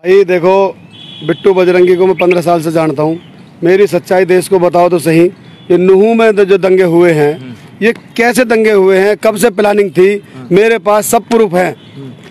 भाई देखो, बिट्टू बजरंगी को मैं 15 साल से जानता हूँ। मेरी सच्चाई देश को बताओ तो सही, ये नुहू में जो दंगे हुए हैं, ये कैसे दंगे हुए हैं, कब से प्लानिंग थी, मेरे पास सब प्रूफ है।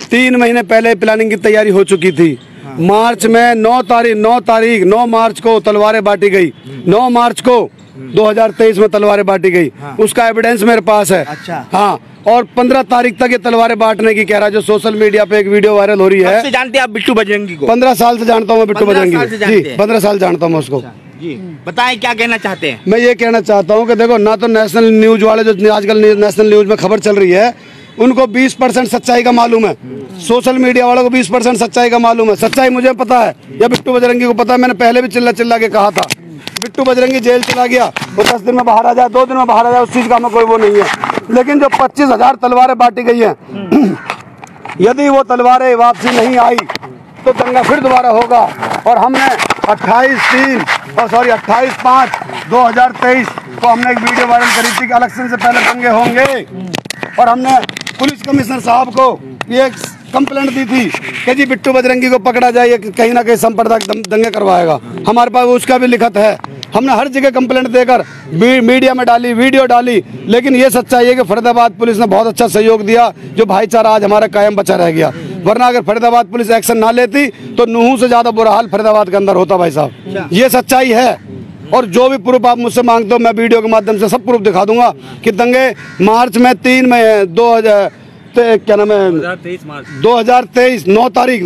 3 महीने पहले प्लानिंग की तैयारी हो चुकी थी। मार्च में 9 मार्च को तलवारें बांटी गई। 9 मार्च को 2023 में तलवारें बांटी गई। उसका एविडेंस मेरे पास है। अच्छा। हाँ, और 15 तारीख तक ये तलवारें बांटने की कह रहा है, जो सोशल मीडिया पे एक वीडियो वायरल हो रही है। कब से जानते हैं आप बिट्टू बजरंगी को? 15 साल से जानता हूँ मैं बिट्टू बजरंगी जी। 15 साल जानता हूँ मैं उसको जी। बताएं क्या कहना चाहते हैं? मैं ये कहना चाहता हूँ कि देखो, ना तो नेशनल न्यूज वाले जो आजकल नेशनल न्यूज में खबर चल रही है, उनको 20% सच्चाई का मालूम है। सोशल मीडिया वालों को 20% सच्चाई का मालूम है। सच्चाई मुझे पता है या बिट्टू बजरंगी को पता है। मैंने पहले भी चिल्ला के कहा था, बिट्टू बजरंगी जेल चला गया, वो 10 दिन में बाहर आ जाए, 2 दिन में बाहर आ जाए, उस चीज का हमें कोई वो नहीं है। लेकिन जो 25,000 तलवारें बांटी गई हैं, यदि वो तलवारें वापसी नहीं आई तो दंगा फिर दोबारा होगा। और हमने 28/5/2023 को हमने एक वीडियो वायरल करी थी कि इलेक्शन से पहले दंगे होंगे। और हमने पुलिस कमिश्नर साहब को ये कंप्लेंट दी थी कि जी बिट्टू बजरंगी को पकड़ा जाए, कहीं ना कहीं सांप्रदायिक दंगे करवाएगा। हमारे पास उसका भी लिखत है। हमने हर जगह कंप्लेंट देकर मीडिया में डाली, वीडियो डाली। लेकिन ये सच्चाई है कि फरीदाबाद पुलिस ने बहुत अच्छा सहयोग दिया, जो भाईचारा आज हमारा कायम बचा रह गया। वरना अगर फरीदाबाद पुलिस एक्शन ना लेती तो नुहू से ज्यादा बुरा हाल फरीदाबाद के अंदर होता। भाई साहब, ये सच्चाई है। और जो भी प्रूफ आप मुझसे मांगते हो, मैं वीडियो के माध्यम से सब प्रूफ दिखा दूंगा कि दंगे मार्च में 3 में 2023 9 तारीख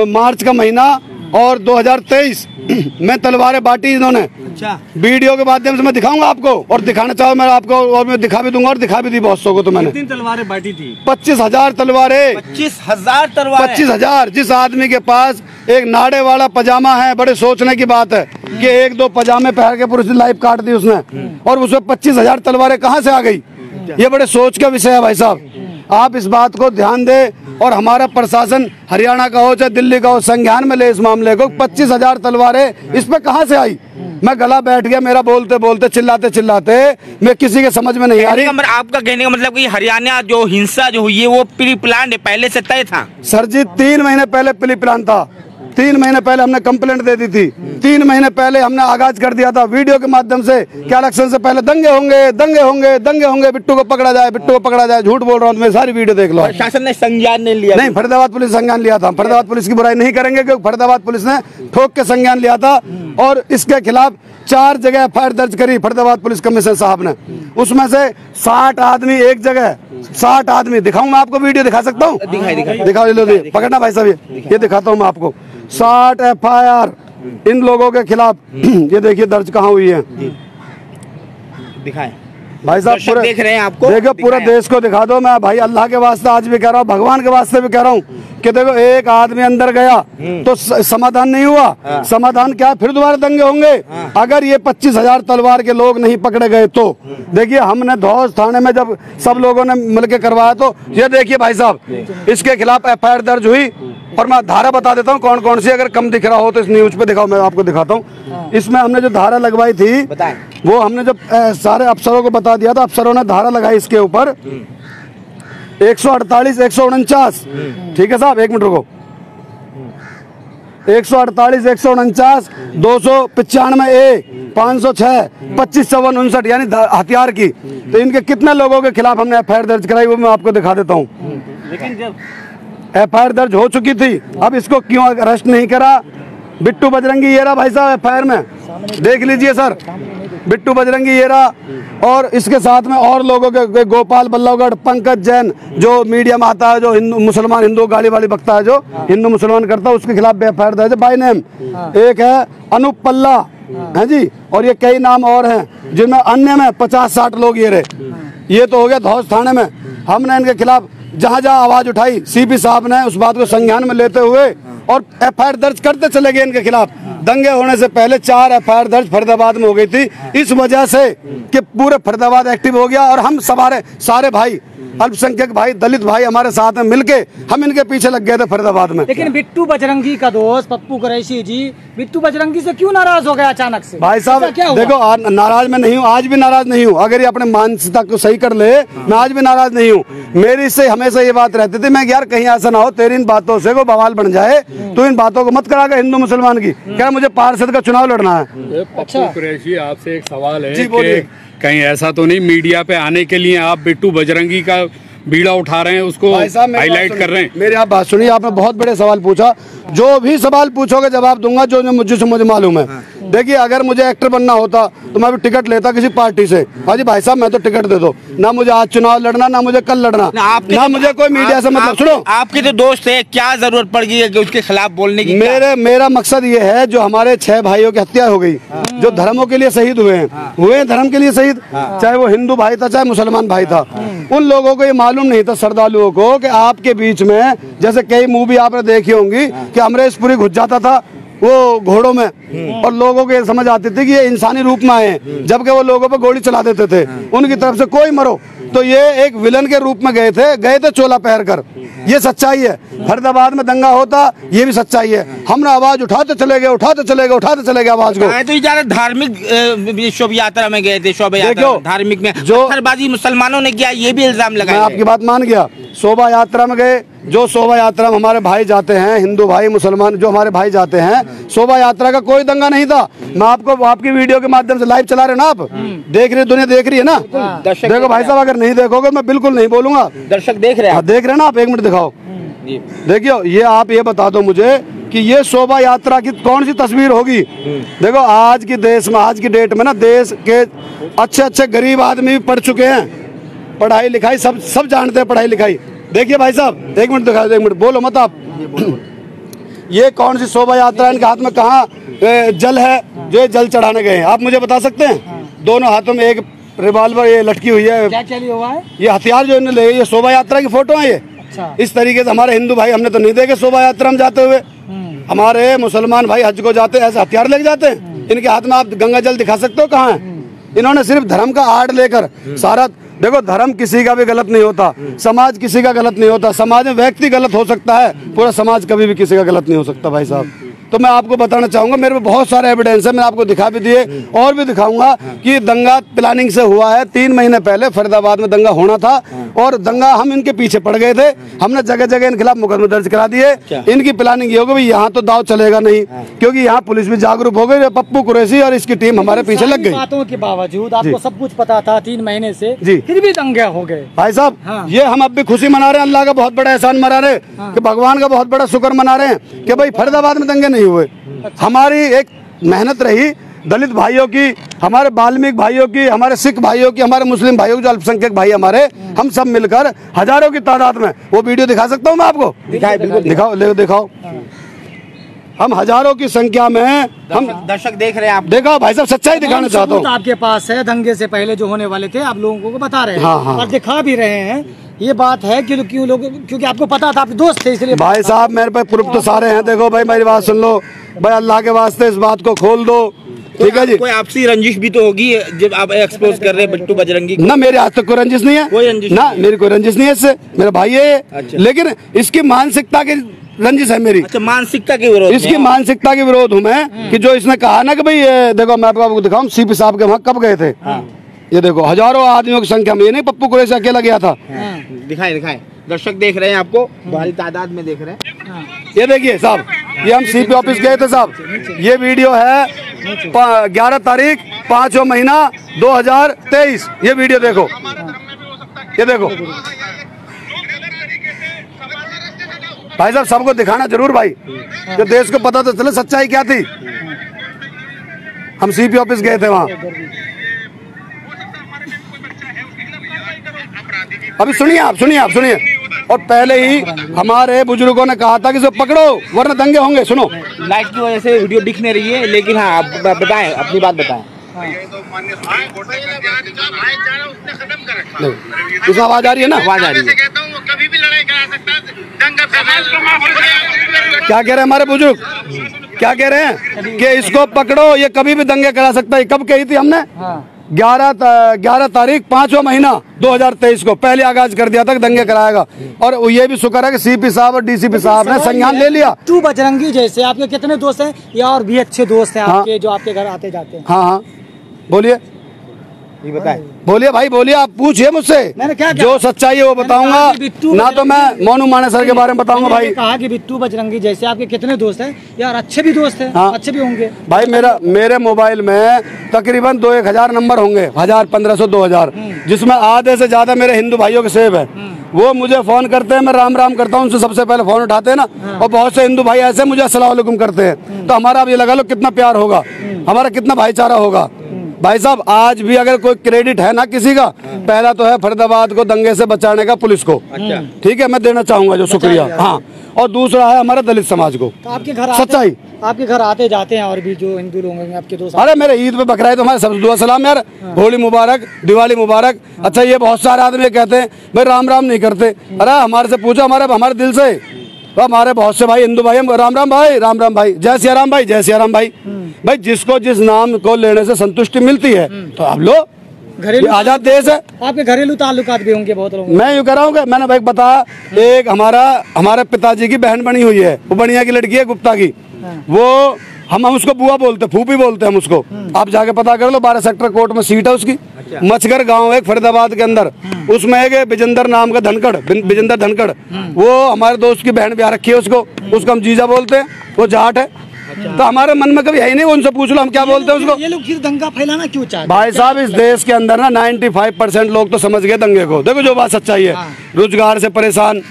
मार्च का महीना और 2023 में तलवारें बांटी इन्होंने। अच्छा। वीडियो के माध्यम से मैं दिखाऊंगा आपको, और दिखाना चाहो मैं आपको, और मैं दिखा भी दूंगा और दिखा भी दी बहुत सौ को। तो मैंने 3 तलवारें बांटी थी। 25,000 तलवारें। 25,000 तलवारें। 25,000। जिस आदमी के पास एक नाड़े वाला पजामा है, बड़े सोचने की बात है कि 1-2 पजामे पहन के पुरुष लाइफ काट दी उसने, और उसमें 25,000 तलवारें कहाँ से आ गई? ये बड़े सोच का विषय है भाई साहब। आप इस बात को ध्यान दें, और हमारा प्रशासन हरियाणा का हो चाहे दिल्ली का हो, संज्ञान में ले इस मामले को। 25,000 तलवारें इस पे कहाँ से आई? मैं गला बैठ गया मेरा, बोलते बोलते चिल्लाते मैं किसी के समझ में नहीं आ रही। आपका कहने का मतलब कि हरियाणा जो हिंसा जो हुई है वो प्री प्लान पहले से तय था? सर जी, 3 महीने पहले प्री प्लान था। 3 महीने पहले हमने कंप्लेंट दे दी थी। 3 महीने पहले हमने आगाज कर दिया था वीडियो के माध्यम से कि इलेक्शन से पहले दंगे होंगे, बिट्टू को पकड़ा जाए। झूठ बोल रहा हूँ, मेरी सारी वीडियो देख लो। शासन ने संज्ञान नहीं लिया? नहीं, फरीदाबाद पुलिस संज्ञान लिया था। फरीदाबाद पुलिस की बुराई नहीं करेंगे, क्योंकि फरीदाबाद पुलिस ने ठोक के संज्ञान लिया था, और इसके खिलाफ 4 जगह FIR दर्ज करी फरीदाबाद पुलिस कमिश्नर साहब ने। उसमें से 60 आदमी एक जगह, 60 आदमी। दिखाऊं मैं आपको, वीडियो दिखा सकता हूँ? दिखाओ, लो पकड़ना भाई साहब, ये दिखाता हूँ मैं आपको। 60 FIR इन लोगों के खिलाफ ये देखिए दर्ज कहाँ हुई है। दिखाएं भाई साहब, पूरे देख रहे हैं आपको, देखो पूरे देश को दिखा दो। मैं भाई अल्लाह के वास्ते आज भी कह रहा हूँ, भगवान के वास्ते भी कह रहा हूँ कि देखो, एक आदमी अंदर गया तो समाधान नहीं हुआ। समाधान क्या? फिर दोबारा दंगे होंगे। अगर ये 25,000 तलवार के लोग नहीं पकड़े गए तो देखिए, हमने धौस थाने में जब सब लोगों ने मिलकर करवाया, तो ये देखिए भाई साहब, इसके खिलाफ FIR दर्ज हुई। और मैं धारा बता देता हूँ कौन कौन सी, अगर कम दिख रहा हो तो इस न्यूज पे दिखाओ, मैं आपको दिखाता हूँ। इसमें हमने जो धारा लगवाई थी, वो हमने जब सारे अफसरों को बता दिया था, अफसरों ने धारा लगाई इसके ऊपर 148, 149। ठीक है साहब, 1 मिनट रुको। 148, 149, 295A, 506, 25/54, यानी हथियार की। तो इनके कितने लोगों के खिलाफ हमने FIR दर्ज कराई, वो मैं आपको दिखा देता हूँ। लेकिन जब FIR दर्ज हो चुकी थी, अब इसको क्यों अरेस्ट नहीं करा? बिट्टू बजरंगी ये रहा भाई साहब FIR में, देख लीजिए सर, बिट्टू बजरंगी ये रहा। और इसके साथ में और लोगों के, गोपाल बल्लभगढ़, पंकज जैन, जो मीडिया में आता है, जो हिंदू गाली वाली बकता है, जो हिंदू मुसलमान करता है, उसके खिलाफ FIR दर्ज है बाय नेम। एक है अनूप पल्ला है जी, और ये कई नाम और हैं, जिनमें अन्य में 50-60 लोग ये रहे। ये तो हो गया धौस थाने में। हमने इनके खिलाफ जहाँ आवाज उठाई, CP साहब ने उस बात को संज्ञान में लेते हुए और FIR दर्ज करते चले गए इनके खिलाफ। दंगे होने से पहले 4 FIR दर्ज फरीदाबाद में हो गई थी, इस वजह से कि पूरे फरीदाबाद एक्टिव हो गया। और हम सारे भाई, अल्पसंख्यक भाई, दलित भाई हमारे साथ में मिलके हम इनके पीछे लग गए थे फरीदाबाद में। लेकिन बिट्टू बजरंगी का दोस्त पप्पू कुरैशी जी बिट्टू बजरंगी से क्यों नाराज हो गया अचानक से? भाई साहब क्या हुआ? देखो, नाराज मैं नहीं हूँ, आज भी नाराज नहीं हूँ। अगर ये अपने मानसिकता को सही कर ले, मैं आज भी नाराज नहीं हूँ। मेरी इससे हमेशा ये बात रहती थी, मैं यार कहीं ऐसा ना हो तेरी इन बातों से कोई बवाल बन जाए, तो इन बातों को मत करागा हिंदू मुसलमान की। क्या मुझे पार्षद का चुनाव लड़ना है। पप्पू कुरैशी, आपसे एक सवाल है जी, कि बोलिए। कहीं ऐसा तो नहीं मीडिया पे आने के लिए आप बिट्टू बजरंगी का बीड़ा उठा रहे हैं, उसको भाई साहब, मेरी हाईलाइट बात कर रहे हैं? मेरी आप बात सुनिए, आपने बहुत बड़े सवाल पूछा। जो भी सवाल पूछोगे जवाब दूंगा, जो मुझे मालूम है। देखिए, अगर मुझे एक्टर बनना होता तो मैं भी टिकट लेता किसी पार्टी से। हाँ जी भाई साहब, मैं तो टिकट दे दो ना, मुझे आज चुनाव लड़ना, ना मुझे कल लड़ना, ना मुझे कोई मीडिया से मतलब। सुनो, आपके तो दोस्त है, क्या जरूरत पड़ गई है कि उसके खिलाफ बोलने की? मेरा मकसद ये है, जो हमारे 6 भाइयों की हत्या हो गई, जो धर्मों के लिए शहीद हुए हैं धर्म के लिए शहीद, चाहे वो हिंदू भाई था चाहे मुसलमान भाई था, उन लोगों को ये मालूम नहीं था, श्रद्धालुओं को, कि आपके बीच में जैसे कई मूवी आपने देखी होंगी कि अमरीशपुरी घुस जाता था वो घोड़ों में, और लोगों को ये समझ आती थी कि ये इंसानी रूप में आए, जबकि वो लोगों पर गोली चला देते थे, उनकी तरफ से कोई मरो। तो ये एक विलन के रूप में गए थे चोला पहन कर। ये सच्चाई है। फरीदाबाद में दंगा होता, ये भी सच्चाई है। हमने आवाज उठाते चले गए आवाज को। तो ज्यादा धार्मिक शोभा यात्रा में गए थे, शोभा यात्रा धार्मिक में जो पत्थरबाजी मुसलमानों ने किया, ये भी इल्जाम लगाया। मैं आपकी बात मान गया। शोभा यात्रा में गए, जो शोभा यात्रा में हमारे भाई जाते हैं, हिंदू भाई मुसलमान जो हमारे भाई जाते हैं, शोभा यात्रा का कोई दंगा नहीं था। मैं आपको आपकी वीडियो के माध्यम से लाइव चला रहे ना, आप देख रहे, दुनिया देख रही है ना। देखो भाई साहब, अगर नहीं देखोगे मैं बिल्कुल नहीं बोलूंगा। दर्शक देख रहे हैं, देख रहे हैं ना आप, 1 मिनट दिखाओ। देखियो, ये आप ये बता दो मुझे कि ये शोभा यात्रा की कौन सी तस्वीर होगी। देखो, आज की देश में, आज की डेट में ना, देश के अच्छे गरीब आदमी भी पढ़ चुके हैं, पढ़ाई लिखाई सब जानते हैं, पढ़ाई लिखाई। देखिए भाई साहब, 1 मिनट दिखाओ, 1 मिनट बोलो मत आप। ये कौन सी शोभा यात्रा, इनके हाथ में कहाँ जल है जो ये जल चढ़ाने गए हैं, आप मुझे बता सकते हैं? दोनों हाथों में एक रिवॉल्वर ये लटकी हुई है। क्या लिया हुआ है? ये हथियार जो इन्होंने ले, ये शोभा यात्रा की फोटो है ये। अच्छा। इस तरीके से हमारे हिंदू भाई, हमने तो नहीं देखे शोभा यात्रा में जाते हुए। हमारे मुसलमान भाई हज को जाते हैं, ऐसे हथियार लेके जाते हैं। इनके हाथ में आप गंगा जल दिखा सकते हो कहाँ है? इन्होंने सिर्फ धर्म का आड़ लेकर सारा, देखो धर्म किसी का भी गलत नहीं होता, समाज किसी का गलत नहीं होता, समाज में व्यक्ति गलत हो सकता है, पूरा समाज कभी भी किसी का गलत नहीं हो सकता भाई साहब। तो मैं आपको बताना चाहूंगा, मेरे पे बहुत सारे एविडेंस है, मैं आपको दिखा भी दिए और भी दिखाऊंगा कि दंगा प्लानिंग से हुआ है। 3 महीने पहले फरीदाबाद में दंगा होना था और दंगा हम इनके पीछे पड़ गए थे। हमने जगह जगह इनके खिलाफ मुकदमे दर्ज करा दिए। इनकी प्लानिंग ये होगी भाई, यहाँ तो दाव चलेगा नहीं, क्योंकि यहाँ पुलिस भी जागरूक हो गई। पप्पू कुरैशी और इसकी टीम हमारे पीछे लग गई। बातों के बावजूद आपको सब कुछ पता था 3 महीने से, जी, फिर भी दंगे हो गए। भाई साहब, ये हम अब भी खुशी मना रहे हैं, अल्लाह का बहुत बड़ा एहसान मना रहे हैं, कि भगवान का बहुत बड़ा शुक्र मना रहे हैं कि भाई फरीदाबाद में दंगे नहीं हुए। हमारी एक मेहनत रही, दलित भाइयों की, हमारे बाल्मीक भाइयों की, हमारे सिख भाइयों की, हमारे मुस्लिम भाइयों की, जो अल्पसंख्यक भाई हमारे, हम सब मिलकर हजारों की तादाद में, वो वीडियो दिखा सकता हूँ मैं आपको? दिखाओ, ले दिखाओ। हम हजारों की संख्या में, हम दर्शक देख रहे हैं, आप देखो भाई साहब, सच्चाई दिखाना चाहता हूँ। आपके पास है, दंगे से पहले जो होने वाले थे आप लोगों को बता रहे हैं। हाँ। और दिखा भी रहे हैं। ये बात है कि क्यों लोग, क्योंकि आपको पता था, आपके दोस्त थे, इसलिए। भाई साहब, मेरे पे प्रूफ तो सारे हैं। देखो भाई, मेरी बात सुन लो भाई, अल्लाह के वास्ते इस बात को खोल दो, ठीक है जी। कोई आपसी रंजिश भी तो होगी जब आप एक्सपोज कर रहे हैं बिट्टू बजरंगी को? ना, मेरे आज तक कोई रंजिश नहीं है, कोई रंजिश ना, मेरी कोई रंजिश नहीं है इससे, मेरा भाई है ये। अच्छा। लेकिन इसकी मानसिकता की रंजिश है मेरी। अच्छा, मानसिकता के विरोध, इसकी मानसिकता के विरोध हूँ मैं, कि जो इसने कहा ना कि भाई देखो, मैं आपको दिखाऊं सीपी साहब के वहाँ कब गए थे। ये देखो, हजारों आदमियों की संख्या में, ये नहीं पप्पू कुरैशी अकेला गया था। दिखाए दर्शक देख रहे हैं, आपको भारी तादाद में देख रहे हैं। ये देखिए साहब, ये हम सीपी ऑफिस गए थे साहब। ये वीडियो है 11 तारीख 5वां महीना 2023। ये वीडियो देखो, ये देखो भाई साहब, सबको दिखाना जरूर भाई, कि देश को पता तो चले सच्चाई क्या थी। हम सीपी ऑफिस गए थे वहाँ। अभी सुनिए आप, सुनिए। और पहले ही हमारे बुजुर्गों ने कहा था कि इसे पकड़ो वरना दंगे होंगे। सुनो, लाइट की वजह से वीडियो दिख नहीं रही है, लेकिन हाँ, आप बताएं, अपनी बात बताएं। उसमें आवाज आ रही है ना? आवाज आ रही है। कभी भी लड़ाई करा सकता है। क्या कह रहे हैं हमारे बुजुर्ग? क्या कह रहे हैं कि इसको पकड़ो, ये कभी भी दंगे करा सकता है। कब कही थी हमने? 11 तारीख 5वां महीना 2023 को पहले आगाज कर दिया था कि दंगे कराएगा। और ये भी शुक्र है कि सीपी साहब और डीसीपी साहब ने संज्ञान ले लिया। बिट्टू बजरंगी जैसे आपके कितने दोस्त हैं या और भी अच्छे दोस्त हैं आपके जो आपके घर आते जाते हैं? हाँ हाँ बोलिए, ये बताए, बोलिए भाई बोलिए, आप पूछिए मुझसे, मैंने क्या जो सच्चाई है वो बताऊंगा, ना तो मैं मोनू माने सर के बारे में बताऊंगा। भाई कहा कि बिट्टू बजरंगी जैसे आपके कितने दोस्त हैं यार? अच्छे भी दोस्त हैं, हाँ। अच्छे भी होंगे भाई। मेरे मोबाइल में तकरीबन 1,000 नंबर होंगे, 1000, 1500, 2000, जिसमें आधे से ज्यादा मेरे हिंदू भाइयों के सेव है। वो मुझे फोन करते हैं, मैं राम राम करता हूँ, उनसे सबसे पहले फोन उठाते हैं ना। और बहुत से हिंदू भाई ऐसे मुझे अस्सलाम वालेकुम करते हैं। तो हमारा अब ये लगा लो कितना प्यार होगा, हमारा कितना भाईचारा होगा। भाई साहब आज भी अगर कोई क्रेडिट है ना किसी का, पहला तो है फरीदाबाद को दंगे से बचाने का पुलिस को, ठीक है, मैं देना चाहूंगा जो शुक्रिया। हाँ, और दूसरा है हमारे दलित समाज को। तो आपके घर सच्चाई आपके घर आते जाते हैं और भी जो हिंदू लोग हैं आपके दोस्त? अरे मेरे ईद पे बकरा है तो हमारे सब दुआ सलाम यार, होली मुबारक, दिवाली मुबारक। अच्छा ये बहुत सारे आदमी कहते हैं भाई राम राम नहीं करते। अरे हमारे से पूछो, हमारे दिल से तो हमारे बहुत से भाई हिंदू भाई हम राम राम भाई, राम राम भाई, जय सिया राम भाई, जय सिया राम भाई। भाई जिसको जिस नाम को लेने से संतुष्टि मिलती है तो आप लो, घरेलू आजाद देश है। आपके घरेलू ताल्लुकात भी होंगे बहुत लोगों? मैं यूँ कह रहा हूँ कि मैंने भाई बताया, एक हमारे पिताजी की बहन बनी हुई है, वो बनिया की लड़की है गुप्ता की। वो हम उसको बुआ बोलते, फूफी बोलते हैं हम उसको। आप जाके पता कर लो, 12 सेक्टर कोर्ट में सीट है उसकी। मचगर गांव है फरीदाबाद के अंदर, उसमें एक विजेंद्र नाम का धनखड़, विजेंद्र धनखड़, वो हमारे दोस्त की बहन ब्याह रखी है उसको हम जीजा बोलते हैं, वो जाट है। तो हमारे मन में कभी है ही नहीं, उनसे पूछ लो हम क्या बोलते हैं उसको। ये लोग फिर दंगा फैलाना क्यों चाहते हैं? भाई साहब इस देश के अंदर ना 95% लोग तो समझ गए दंगे को। देखो जो बात सच्चाई है, रोजगार से परेशान,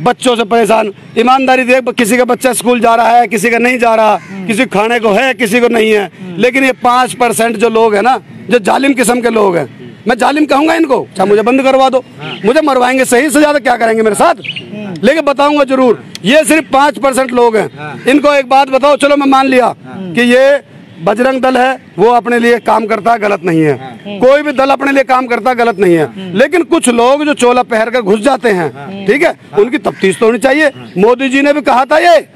बच्चों से परेशान, ईमानदारी देख, किसी का बच्चा स्कूल जा रहा है, किसी का नहीं जा रहा, किसी को खाने को है, किसी को नहीं है। लेकिन ये 5% जो लोग है ना, जो जालिम किस्म के लोग हैं, मैं जालिम कहूंगा इनको, चाहे मुझे बंद करवा दो, मुझे मरवाएंगे सही से ज्यादा क्या करेंगे मेरे साथ, लेकिन बताऊंगा जरूर। ये सिर्फ 5% लोग हैं। इनको एक बात बताओ, चलो मैं मान लिया कि ये बजरंग दल है, वो अपने लिए काम करता है, गलत नहीं है। कोई भी दल अपने लिए काम करता है, गलत नहीं है। लेकिन कुछ लोग जो चोला पहन कर घुस जाते हैं, ठीक है, उनकी तफ्तीश तो होनी चाहिए। मोदी जी ने भी कहा था, ये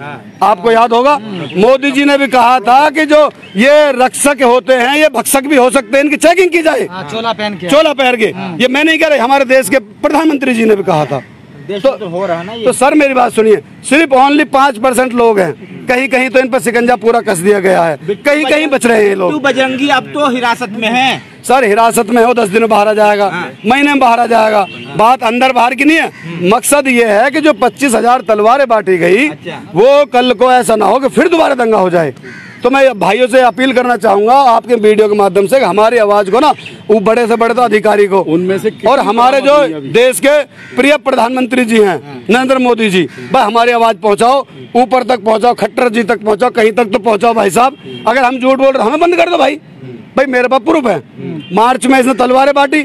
आपको याद होगा, मोदी जी ने भी कहा था कि जो ये रक्षक होते हैं ये भक्षक भी हो सकते हैं, इनकी चेकिंग की जाए। चोला पहन के ये मैं नहीं कह रहा, हमारे देश के प्रधानमंत्री जी ने भी कहा था। तो हो रहा है ना ये। तो सर मेरी बात सुनिए, सिर्फ ओनली 5% लोग हैं, कहीं कहीं तो इन पर शिकंजा पूरा कस दिया गया है, कहीं कहीं बच रहे हैं लोग। बिट्टू बजरंगी अब तो हिरासत में है सर, हिरासत में हो 10 दिन में बाहर आ जाएगा, महीने में बाहर आ जाएगा। बात अंदर बाहर की नहीं है। मकसद ये है कि जो 25,000 तलवारें बांटी गई, वो कल को ऐसा ना हो कि फिर दोबारा दंगा हो जाए। तो मैं भाइयों से अपील करना चाहूंगा आपके वीडियो के माध्यम से, हमारी आवाज को ना, वो बड़े से बड़े तो अधिकारी को, उनमें से और हमारे जो देश के प्रिय प्रधानमंत्री जी हैं नरेंद्र मोदी जी, भाई हमारी आवाज पहुंचाओ, ऊपर तक पहुंचाओ, खट्टर जी तक पहुंचाओ, कहीं तक तो पहुंचाओ भाई साहब। अगर हम झूठ बोल रहे हमें बंद कर दो भाई। मेरे पास प्रूफ है, मार्च में इसने तलवारें बांटी,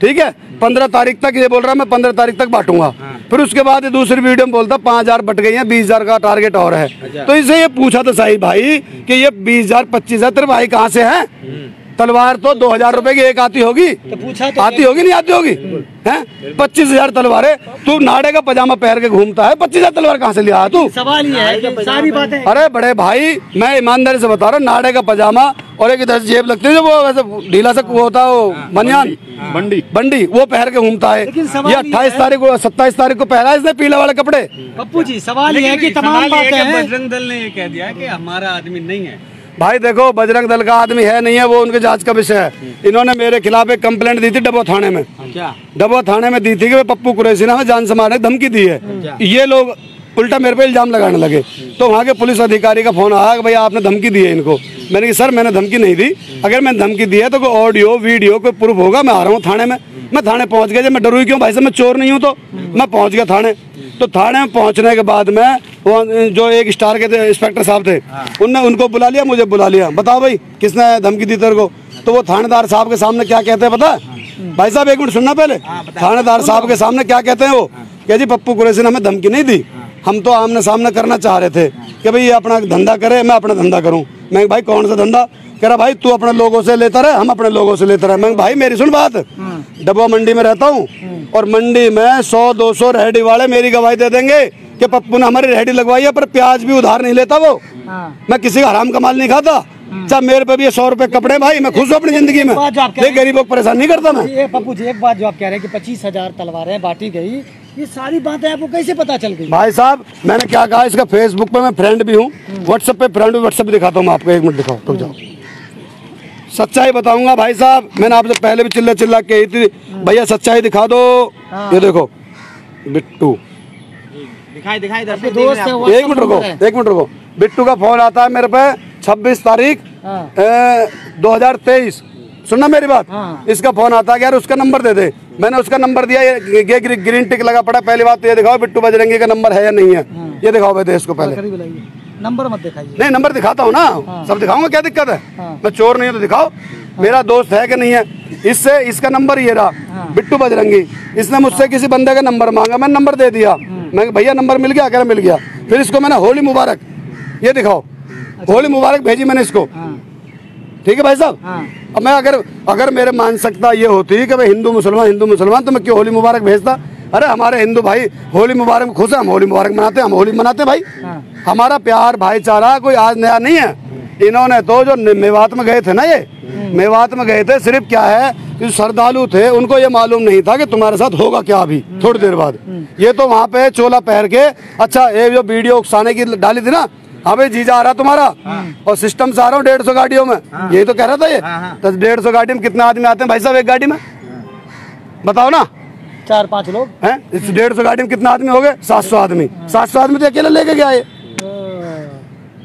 ठीक है, 15 तारीख तक ये बोल रहा है मैं 15 तारीख तक बांटूंगा। फिर उसके बाद दूसरी वीडियो में बोलता 5,000 बट गई हैं, 20,000 का टारगेट और है। तो इसे ये पूछा तो सही भाई कि ये 20,000 25,000 तेरे भाई कहाँ से है? तलवार तो 2,000 रुपए की एक आती होगी, तो पूछा तो आती होगी नहीं आती होगी हैं? 25,000 तलवारें तू नाड़े का पजामा पहन के घूमता है, 25,000 तलवार कहाँ से लिया तू? सवाल ये है कि सारी बातें, अरे बड़े भाई मैं ईमानदारी से बता रहा हूँ, नाड़े का पजामा और एक इधर जेब लगती है जो वो वैसे ढीला सा वो होता है, वो बनियान बंडी वो पहन के घूमता है। ये 28 तारीख को 27 तारीख को पहना इसने पीले वाले कपड़े। पप्पू जी सवाल ये है कि तमाम बातें हैं, बजरंग दल ने ये कह दिया कि हमारा आदमी नहीं है। भाई देखो बजरंग दल का आदमी है नहीं है वो उनके जांच का विषय है। इन्होंने मेरे खिलाफ एक कंप्लेंट दी थी डबो थाने में, डबो थाने में दी थी कि पप्पू कुरैशी ने हमें जान से मारने की धमकी दी है। ये लोग उल्टा मेरे पे इल्जाम लगाने लगे, तो वहाँ के पुलिस अधिकारी का फोन आया कि भाई आपने धमकी दी है इनको। मैंने कहा सर मैंने धमकी नहीं दी, अगर मैंने धमकी दी है तो कोई ऑडियो वीडियो कोई प्रूफ होगा, मैं आ रहा हूँ थाने में। मैं थाने पहुँच गया, जब मैं डरू क्यों भाई साहब, मैं चोर नहीं हूँ, तो मैं पहुँच गया थाने। तो थाने में पहुँचने के बाद में जो एक स्टार के थे इंस्पेक्टर साहब थे, उनने उनको बुला लिया, मुझे बुला लिया, बताओ भाई किसने धमकी दी तेरे को? तो वो थानेदार साहब के सामने क्या कहते हैं पता है भाई साहब? एक मिनट सुनना पहले। थानेदार साहब के सामने क्या कहते हैं वो, क्या जी पप्पू कुरैशी ने हमें धमकी नहीं दी, हम तो आमने सामने करना चाह रहे थे कि भाई ये अपना धंधा करे, मैं अपना धंधा करूं। मैं भाई कौन सा धंधा? कह रहा भाई तू अपने लोगों से लेता रहे, हम अपने लोगों से लेते रहे। मैं भाई मेरी सुन बात, डबवा मंडी में रहता हूँ और मंडी में 100-200 रेहड़ी वाले मेरी गवाही दे देंगे कि पप्पू ने हमारी रेहड़ी लगवाई है, पर प्याज भी उधार नहीं लेता वो। मैं किसी का हराम का माल नहीं खाता, चाहे मेरे पे भी 100 रुपए कपड़े भाई, मैं खुश हूँ अपनी जिंदगी में, देख गरीबों को परेशान नहीं करता मैं। ये पप्पू जी एक बात जो आप कह रहे हैं कि 25,000 तलवारें बांटी गई, ये सारी बातें आपको कैसे पता चल गई? भाई साहब मैंने क्या कहा, इसका फेसबुक पे मैं फ्रेंड भी हूँ, व्हाट्सएप पे फ्रेंड भी, व्हाट्सएप पे दिखाता हूँ मैं आपको, 1 मिनट दिखाओ तो जाओ, सच्चाई बताऊंगा भाई साहब। मैंने आपसे पहले भी चिल्ला कही थी भैया सच्चाई दिखा दो। ये देखो बिट्टू, दिखाई दोस्त है, एक मिनट रुको, बिट्टू का फोन आता है मेरे पे 26 तारीख 2023, सुनना मेरी बात। इसका फोन आता है यार उसका नंबर दे दे, मैंने उसका नंबर दिया, ये ग्रीन टिक लगा पड़ा। पहली बात तो ये दिखाओ बिट्टू बजरंगी का नंबर है या नहीं है, ये दिखाओ भाई इसको पहले। नंबर मत दिखाइए। नहीं नंबर दिखाता हूँ ना, सब दिखाऊंगा, क्या दिक्कत है? मैं चोर नहीं हूँ तो दिखाओ, मेरा दोस्त है कि नहीं है। इससे इसका नंबर ये रहा बिट्टू बजरंगी, इसने मुझसे किसी बंदे का नंबर मांगा, मैंने नंबर दे दिया, मैं भैया नंबर मिल गया, कह मिल गया। फिर इसको मैंने होली मुबारक, ये दिखाओ होली मुबारक भेजी मैंने इसको, ठीक है भाई साहब। अब मैं अगर मेरे मानसिकता ये होती कि भाई हिंदू मुसलमान तो मैं क्यों होली मुबारक भेजता? अरे हमारे हिंदू भाई होली मुबारक में खुश है, हम होली मुबारक मनाते हैं, हम होली मनाते भाई। हमारा प्यार भाईचारा कोई आज नया नहीं है। इन्होंने तो जो मेवात में गए थे ना, ये मेवात में गए थे, सिर्फ क्या है कि श्रद्धालु थे, उनको ये मालूम नहीं था कि तुम्हारे साथ होगा क्या अभी थोड़ी देर बाद। ये तो वहाँ पे चोला पहन के, अच्छा ये जो वीडियो उकसाने की डाली थी ना, हाँ भाई जीजा आ रहा तुम्हारा और सिस्टम से आ रहा हूँ 150 गाड़ियों में, यही तो कह रहा था ये। तो 150 गाड़ी में कितने आदमी आते हैं भाई साहब एक गाड़ी में, बताओ ना? 4-5 लोग हैं। इस 150 गाड़ी में कितने आदमी हो गए? 700 आदमी। 700 आदमी तो अकेले लेके गया ये,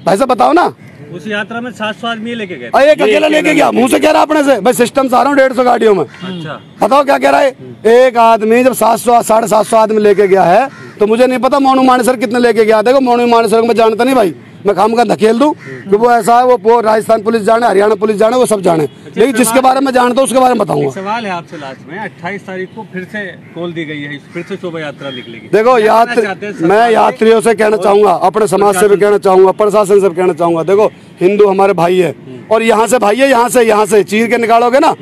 भाई साहब बताओ ना? उस यात्रा में 700 आदमी लेके गए, एक अकेला लेके गया, मुंह से कह रहा अपने से भाई सिस्टम से आ रहा हूँ 150 गाड़ियों में। अच्छा बताओ क्या कह रहा है? एक आदमी जब 700 750 आदमी लेके गया है तो मुझे नहीं पता मोनू मानेसर कितने लेके गया। देखो मोनू मानेसर को मैं जानता नहीं भाई, मैं खाम का धकेल दूं कि वो ऐसा है, वो राजस्थान पुलिस जाने, हरियाणा पुलिस जाने, वो सब जाने, लेकिन जिसके बारे में जानता हूँ उसके बारे में बताऊंगा। सवाल है आपसे लास्ट में, 28 तारीख को फिर से कॉल दी गई है, फिर से शोभा यात्रा निकलेगी। देखो मैं यात्रियों से कहना चाहूंगा, अपने समाज से भी कहना चाहूंगा, प्रशासन से भी कहना चाहूंगा, देखो हिंदू हमारे भाई है और यहाँ से भाई है, यहाँ से चीर के निकालोगे ना,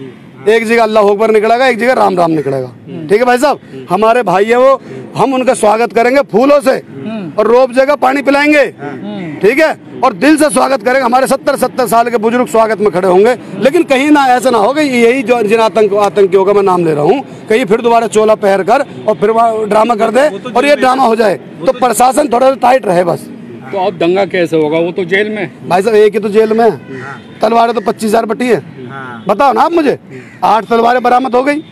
एक जगह अल्लाह अकबर निकलेगा, एक जगह राम राम निकलेगा। ठीक है भाई साहब, हमारे भाई है वो, हम उनका स्वागत करेंगे फूलों से और रोब जगह पानी पिलाएंगे, ठीक है, और दिल से स्वागत करेंगे। हमारे 70 साल के बुजुर्ग स्वागत में खड़े होंगे, लेकिन कहीं ना ऐसा ना हो कि यही जो जिन आतंकियों का मैं नाम ले रहा हूँ, कहीं फिर दोबारा चोला पहन कर और फिर ड्रामा कर दे और ये ड्रामा हो जाए, तो प्रशासन थोड़ा सा टाइट रहे बस। तो अब दंगा कैसे होगा? वो तो जेल में भाई साहब, एक ही तो जेल में, तलवारें तो 25,000 बटी है। बताओ ना आप मुझे, 8 तलवारें बरामद हो गई।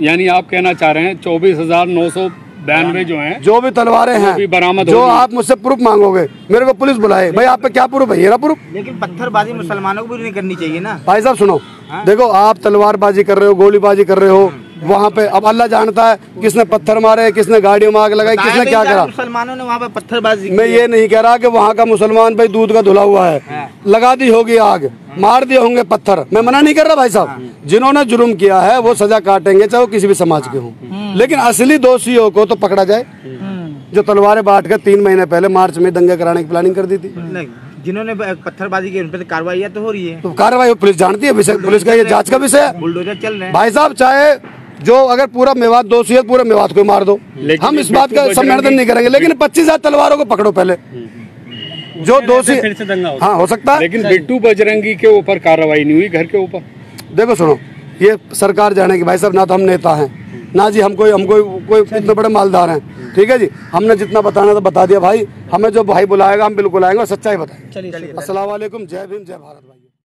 यानी आप कहना चाह रहे हैं 24,992 जो हैं, जो भी तलवारें हैं बरामद, जो आप मुझसे प्रूफ मांगोगे, मेरे को पुलिस बुलाए, भाई आप पे क्या प्रूफ है? ये प्रूफ। लेकिन पत्थरबाजी मुसलमानों को भी नहीं करनी चाहिए ना भाई साहब सुनो, देखो आप तलवारबाजी कर रहे हो, गोलीबाजी कर रहे हो वहाँ पे, अब अल्लाह जानता है किसने पत्थर मारे, किसने गाड़ियों में आग लगाई, किसने क्या करा। मुसलमानों ने वहाँ पे पत्थरबाजी, मैं ये नहीं कह रहा कि वहाँ का मुसलमान भाई दूध का धुला हुआ है, लगा दी होगी आग, मार दिए होंगे पत्थर, मैं मना नहीं कर रहा भाई साहब। जिन्होंने जुर्म किया है वो सजा काटेंगे, चाहे वो किसी भी समाज के हों, लेकिन असली दोषियों को तो पकड़ा जाए, जो तलवारें बांट कर 3 महीने पहले मार्च में दंगे कराने की प्लानिंग कर दी थी। जिन्होंने पत्थरबाजी की उन पर कार्रवाई तो हो रही है, तो कार्रवाई पुलिस जानती है, विषय पुलिस का ये जांच का विषय है। बुलडोजर चल रहे हैं भाई साहब, चाहे जो अगर पूरा मेवात दोषी है, पूरे मेवात को मार दो, हम इस बात का समर्थन नहीं करेंगे, लेकिन 25,000 तलवारों को पकड़ो पहले, जो दोषी। फिर से दंगा हाँ हो सकता है, लेकिन बिट्टू बजरंगी के ऊपर कार्रवाई नहीं हुई, घर के ऊपर। देखो सुनो, ये सरकार जाने की भाई साहब, ना तो हम नेता हैं ना जी हम कोई इतने बड़े मालदार हैं, ठीक है जी। हमने जितना बताना था बता दिया भाई, हमें जो भाई बुलाएगा हम बिल्कुल आएंगे और सच्चाई बताएंगे। चलिए, अस्सलाम वालेकुम, जय भीम, जय भारत भाई।